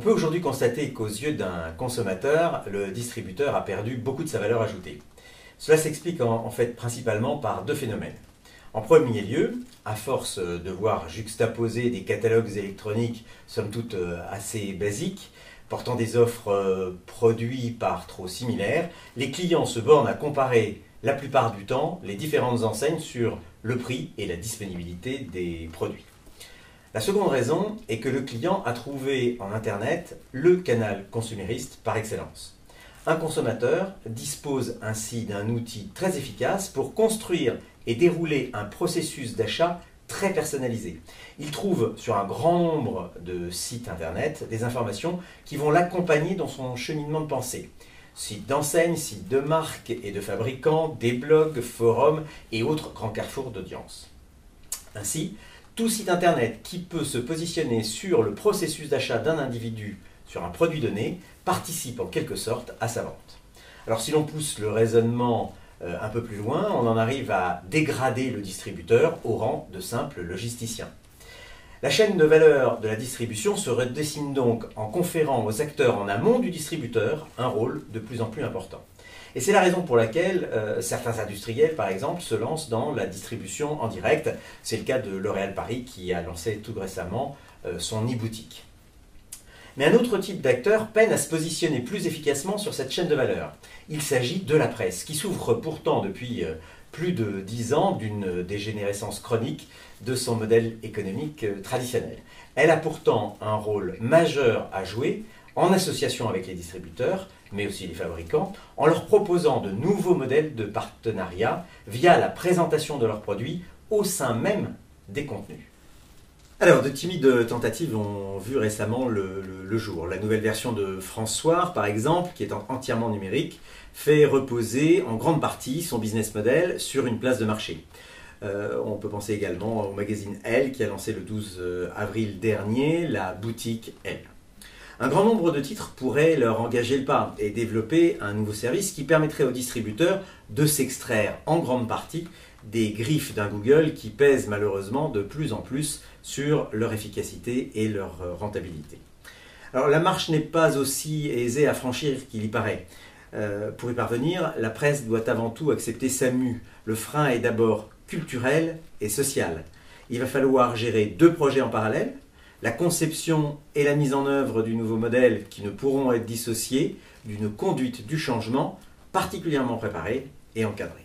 peut aujourd'hui constater qu'aux yeux d'un consommateur, le distributeur a perdu beaucoup de sa valeur ajoutée. Cela s'explique en fait principalement par deux phénomènes. En premier lieu, à force de voir juxtaposer des catalogues électroniques somme toute assez basiques, portant des offres produits par trop similaires, les clients se bornent à comparer la plupart du temps les différentes enseignes sur le prix et la disponibilité des produits. La seconde raison est que le client a trouvé en Internet le canal consumériste par excellence. Un consommateur dispose ainsi d'un outil très efficace pour construire et dérouler un processus d'achat très personnalisé. Il trouve sur un grand nombre de sites Internet des informations qui vont l'accompagner dans son cheminement de pensée. Sites d'enseignes, sites de marques et de fabricants, des blogs, forums et autres grands carrefours d'audience. Ainsi, tout site Internet qui peut se positionner sur le processus d'achat d'un individu sur un produit donné participe en quelque sorte à sa vente. Alors si l'on pousse le raisonnement un peu plus loin, on en arrive à dégrader le distributeur au rang de simple logisticien. La chaîne de valeur de la distribution se redessine donc en conférant aux acteurs en amont du distributeur un rôle de plus en plus important. Et c'est la raison pour laquelle certains industriels, par exemple, se lancent dans la distribution en direct. C'est le cas de L'Oréal Paris qui a lancé tout récemment son e-boutique. Mais un autre type d'acteur peine à se positionner plus efficacement sur cette chaîne de valeur. Il s'agit de la presse, qui souffre pourtant depuis plus de 10 ans d'une dégénérescence chronique de son modèle économique traditionnel. Elle a pourtant un rôle majeur à jouer en association avec les distributeurs, mais aussi les fabricants, en leur proposant de nouveaux modèles de partenariat via la présentation de leurs produits au sein même des contenus. Alors, de timides tentatives ont vu récemment le jour. La nouvelle version de François, par exemple, qui est entièrement numérique, fait reposer en grande partie son business model sur une place de marché. On peut penser également au magazine Elle, qui a lancé le 12 avril dernier la boutique Elle. Un grand nombre de titres pourraient leur engager le pas et développer un nouveau service qui permettrait aux distributeurs de s'extraire en grande partie des griffes d'un Google qui pèsent malheureusement de plus en plus sur leur efficacité et leur rentabilité. Alors la marche n'est pas aussi aisée à franchir qu'il y paraît. Pour y parvenir, la presse doit avant tout accepter sa mue. Le frein est d'abord culturel et social. Il va falloir gérer deux projets en parallèle, la conception et la mise en œuvre du nouveau modèle qui ne pourront être dissociés d'une conduite du changement particulièrement préparée et encadrée.